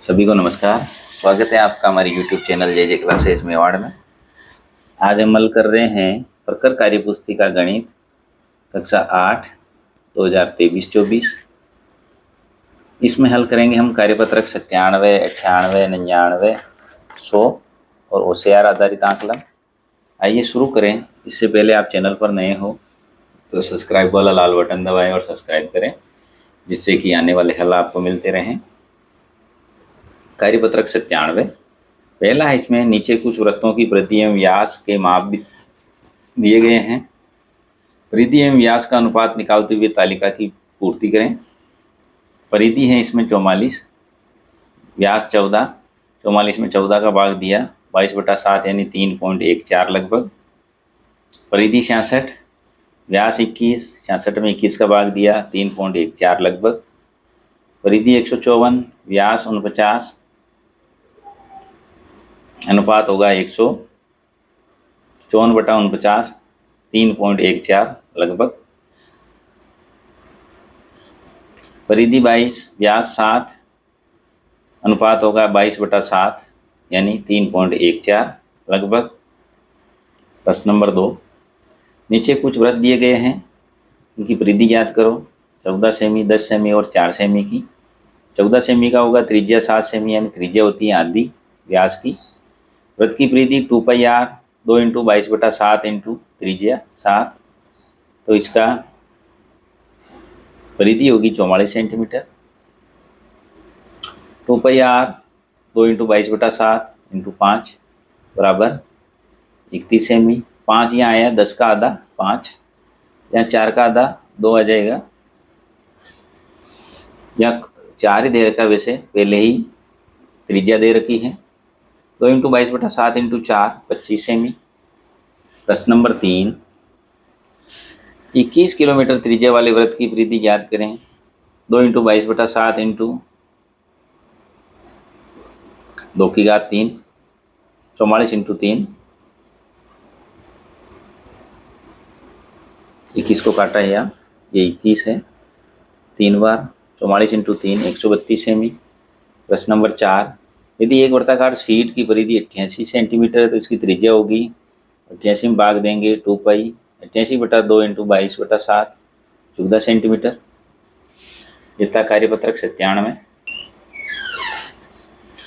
सभी को नमस्कार। स्वागत है आपका हमारे YouTube चैनल जे जे क्लासेज मेवाड़ में। आज हम हल कर रहे हैं प्रकर कार्यपुस्तिका गणित कक्षा 8 2023-24। इसमें हल करेंगे हम कार्यपत्रक 97, 98, 99, 100 और OCR आधारित आकलन। आइए शुरू करें। इससे पहले आप चैनल पर नए हो तो सब्सक्राइब वाला लाल बटन दबाएं और सब्सक्राइब करें, जिससे कि आने वाले हल आपको मिलते रहें। कार्यपत्रक 97 पहला है। इसमें नीचे कुछ वृत्तों की परिधि एवं व्यास के माप दिए गए हैं। परिधि एवं व्यास का अनुपात निकालते हुए तालिका की पूर्ति करें। परिधि है इसमें 44, व्यास 14, 44 में 14 का भाग दिया 22/7 यानी 3.14 लगभग। परिधि 66, व्यास 21, 66 में 21 का भाग दिया 3.14 लगभग। परिधि 154, व्यास 49, अनुपात होगा 154/49, 3.14 लगभग। परिधि 22, व्यास 7, अनुपात होगा 22/7 यानी 3.14 लगभग। प्रश्न नंबर 2, नीचे कुछ वृत्त दिए गए हैं, उनकी परिधि ज्ञात करो। 14 सेमी, 10 सेमी और 4 सेमी की। 14 सेमी का होगा त्रिज्या 7 सेमी यानी त्रिज्या होती है आधी व्यास की। वृत्त की परिधि 2πr 2 × 22/7 × त्रिज्या 7, तो इसका परिधि होगी 44 सेंटीमीटर। 2πr 2 × 22/7 × 5 बराबर 31 सेमी। 5 यहाँ आया, 10 का आधा 5, यहाँ 4 का आधा 2 आ जाएगा। यहाँ 4 ही दे रखा, वैसे पहले ही त्रिज्या दे रखी है। 2 × 22/7 × 4 25 सेमी। प्रश्न नंबर 3, 21 किलोमीटर त्रिज्या वाले वृत्त की परिधि ज्ञात करें। 2 × 22/7 × 2⁵3, 44 × 3, 21 को काटा है यहाँ, ये 21 है 3 बार। 44 × 3 132 सेमी। प्रश्न नंबर 4, यदि एक वृत्ताकार शीट की परिधि 88 सेंटीमीटर है तो इसकी त्रिज्या होगी 88 में भाग देंगे 2π 88/2 × 22/7 14 सेंटीमीटर। ये था कार्यपत्रक 97।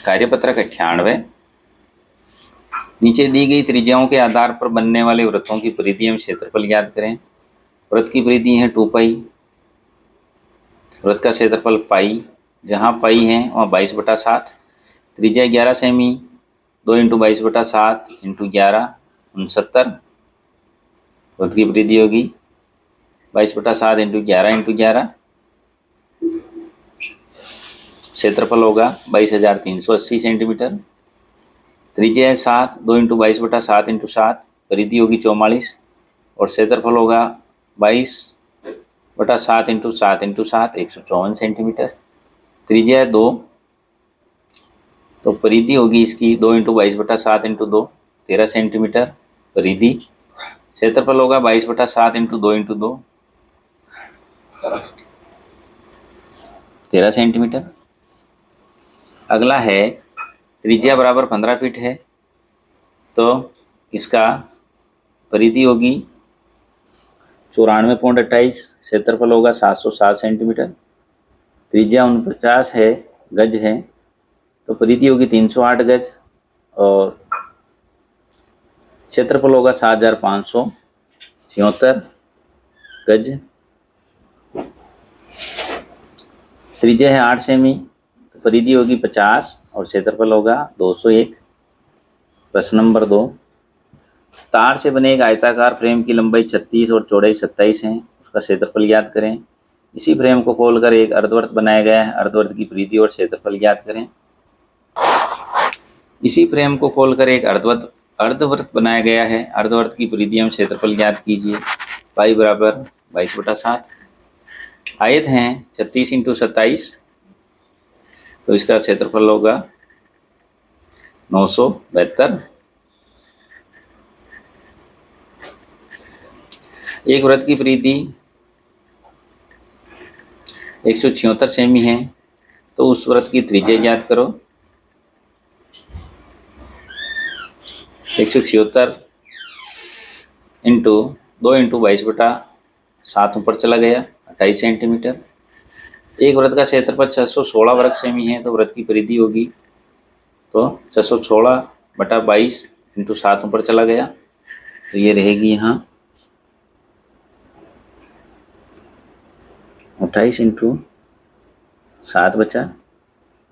कार्यपत्रक 98, नीचे दी गई त्रिज्याओं के आधार पर बनने वाले वृत्तों की परिधि एवं क्षेत्रफल ज्ञात करें। वृत्त की परिधि है 2π, वृत्त का क्षेत्रफल पाई, जहाँ पाई है वहाँ 22/7, त्रिज्या 11 सेमी, 2 × 22/7 × 11 69। वृत्त की परिधि होगी 22/7 × 11 × 11। क्षेत्रफल होगा 22,380 सेंटीमीटर। त्रिज्या है 7, 2 × 22/7 × 7, परिधि होगी 44 और क्षेत्रफल होगा 22/7 × 7 × 7 154 सेंटीमीटर। त्रिज्या है 2, तो परिधि होगी इसकी 2 × 22/7 × 2 13 सेंटीमीटर परिधि। क्षेत्रफल होगा 22/7 × 2 × 2 13 सेंटीमीटर। अगला है त्रिज्या बराबर 15 फीट है, तो इसका परिधि होगी 94.28, क्षेत्रफल होगा 707 सेंटीमीटर। त्रिज्या 49 है गज है, तो परिधि होगी 308 गज और क्षेत्रफल होगा 7576 गज। त्रिज्या है 8 सेमी, तो परिधि होगी 50 और क्षेत्रफल होगा 201। प्रश्न नंबर 2, तार से बने एक आयताकार फ्रेम की लंबाई 36 और चौड़ाई 27 है, उसका क्षेत्रफल ज्ञात करें। इसी फ्रेम को खोलकर एक अर्धवृत्त बनाया गया है, अर्धवृत्त की परिधि और क्षेत्रफल ज्ञात करें। इसी फ्रेम को खोलकर एक अर्धवृत्त बनाया गया है, अर्धवृत्त की परिधि एवं क्षेत्रफल ज्ञात कीजिए। पाई बराबर 22/7। आयत हैं 36 × 27, तो इसका क्षेत्रफल होगा 972। एक वृत्त की परिधि 176 सेमी है, तो उस वृत्त की त्रिज्या ज्ञात करो। 176 इंटू 2 इंटू 22/7 ऊपर चला गया 28 सेंटीमीटर। एक वृत्त का क्षेत्रफल 616 वर्ग सेमी है, तो वृत्त की परिधि होगी तो 616/22 इंटू 7 ऊपर चला गया, तो ये रहेगी यहाँ 28 इंटू 7 बचा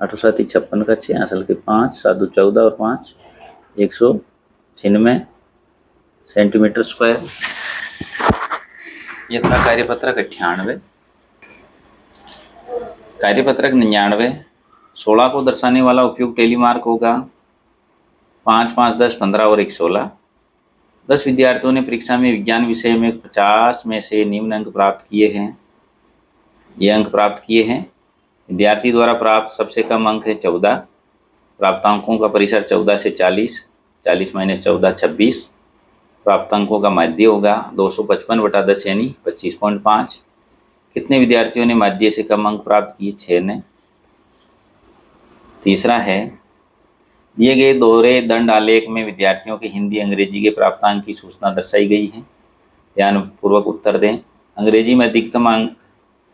8 7 56 का 6 असल के 5 7 14 और 5 196 सेंटीमीटर स्क्वायर। यह था कार्यपत्रक 98। कार्यपत्रक 99। 16 को दर्शाने वाला उपयुक्त टेलीमार्क होगा 5 5 10 15 और 1 16। 10 विद्यार्थियों ने परीक्षा में विज्ञान विषय में 50 में से निम्न अंक प्राप्त किए हैं। ये अंक प्राप्त किए हैं। विद्यार्थी द्वारा प्राप्त सबसे कम अंक है 14। प्राप्तांकों का परिसर 14 से 40, 40 माइनस 14 26। प्राप्तांकों का माध्य होगा 255/10 यानी 25.5। कितने विद्यार्थियों ने माध्य से कम अंक प्राप्त किए? 6 ने। तीसरा है, दिए गए दोहरे दंड आलेख में विद्यार्थियों के हिंदी अंग्रेजी के प्राप्तांक की सूचना दर्शाई गई है। ध्यानपूर्वक उत्तर दें। अंग्रेजी में अधिकतम अंक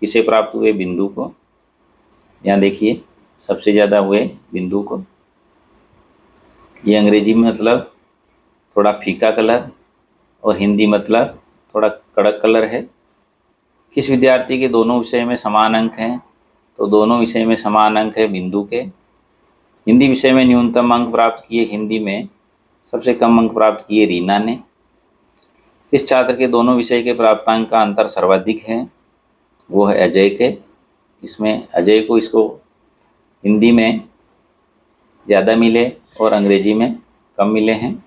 किसे प्राप्त हुए? बिंदु को। यहाँ देखिए सबसे ज़्यादा हुए बिंदु को। ये अंग्रेजी में मतलब थोड़ा फीका कलर और हिंदी मतलब थोड़ा कड़क कलर है। किस विद्यार्थी के दोनों विषय में समान अंक हैं? तो दोनों विषय में समान अंक है बिंदु के। हिंदी विषय में न्यूनतम अंक प्राप्त किए, हिंदी में सबसे कम अंक प्राप्त किए रीना ने। किस छात्र के दोनों विषय के प्राप्तांक का अंतर सर्वाधिक है? वो है अजय के। इसमें अजय को इसको हिंदी में ज़्यादा मिले और अंग्रेजी में कम मिले हैं।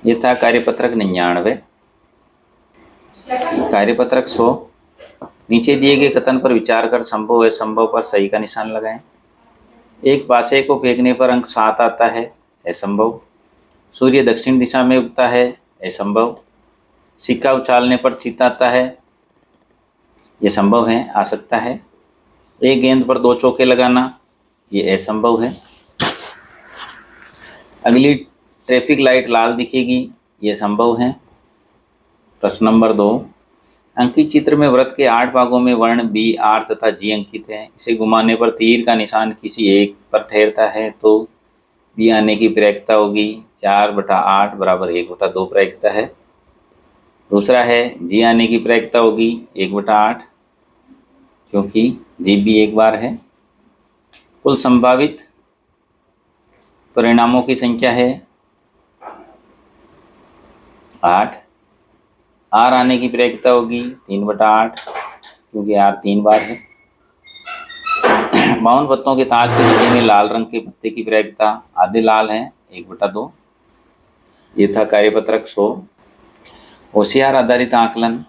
ये था कार्यपत्रक 99। कार्यपत्रक 100। नीचे दिए गए कथन पर विचार कर संभव है असंभव पर सही का निशान लगाएं। एक पासे को फेंकने पर अंक 7 आता है, असंभव। सूर्य दक्षिण दिशा में उगता है, असंभव। सिक्का उछालने पर चित्त आता है, ये संभव है, आ सकता है। एक गेंद पर 2 चौके लगाना, ये असंभव है। अगली ट्रैफिक लाइट लाल दिखेगी, ये संभव है। प्रश्न नंबर 2। अंकित चित्र में वृत्त के 8 भागों में वर्ण बी, आर तथा जी अंकित है। इसे घुमाने पर तीर का निशान किसी एक पर ठहरता है तो बी आने की प्रायिकता होगी 4/8 बराबर 1/2 प्रायिकता है। दूसरा है जी आने की प्रायिकता होगी 1/8 क्योंकि जी भी एक बार है। कुल संभावित परिणामों की संख्या है 8। आर आने की प्रायिकता होगी 3/8 क्योंकि आर 3 बार है। 52 पत्तों के ताज के जगह में लाल रंग के पत्ते की प्रायिकता आधे लाल है 1/2। ये था कार्यपत्रक 100। होशियार आधारित आकलन।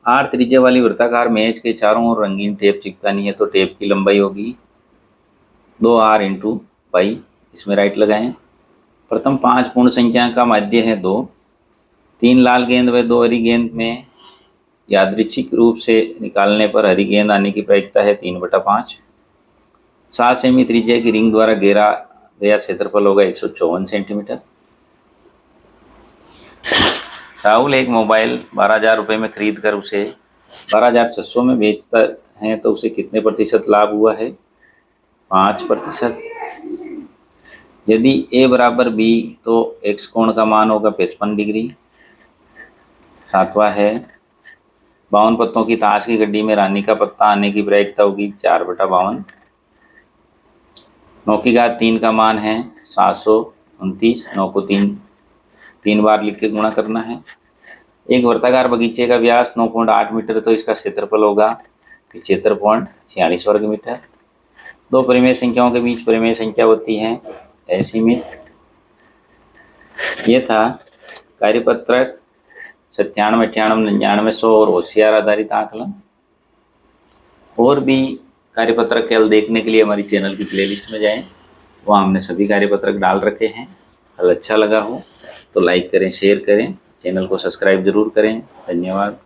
8 त्रिज्या वाली वृत्ताकार मेज के चारों ओर रंगीन टेप चिपकानी है तो टेप की लंबाई होगी 2r × पाई। इसमें राइट लगाएं। प्रथम 5 पूर्ण संख्या का माध्य है 2। 3 लाल गेंद व 2 हरी गेंद में यादृच्छिक रूप से निकालने पर हरी गेंद आने की प्रायिकता है 3/5। 7 सेमी त्रिज्या की रिंग द्वारा घेरा गया क्षेत्रफल होगा 154 सेंटीमीटर। राहुल एक मोबाइल 12,000 रुपये में खरीद कर उसे 12,600 में बेचता है तो उसे कितने प्रतिशत लाभ हुआ है? 5%। यदि a बराबर b तो x कोण का मान होगा 55 डिग्री। 7वां है 52 पत्तों की ताश की गड्डी में रानी का पत्ता आने की प्रायिकता होगी 4/52। 9 की घात 3 का मान है 729। 9 को 3 बार लिख के गुणा करना है। एक वर्ताकार बगीचे का व्यास 9.8 मीटर तो इसका क्षेत्रफल होगा 75.46 वर्ग मीटर। 2 परिमेय संख्याओं के बीच परिमेय संख्या होती है असीमित। यह था कार्यपत्रक 97, 98, 99, 100 और होशियार आधारित आकलन। और भी कार्यपत्रक हल देखने के लिए हमारी चैनल की प्लेलिस्ट में जाएं, वहाँ हमने सभी कार्यपत्रक डाल रखे हैं। हल अच्छा लगा हो तो लाइक करें, शेयर करें, चैनल को सब्सक्राइब जरूर करें। धन्यवाद।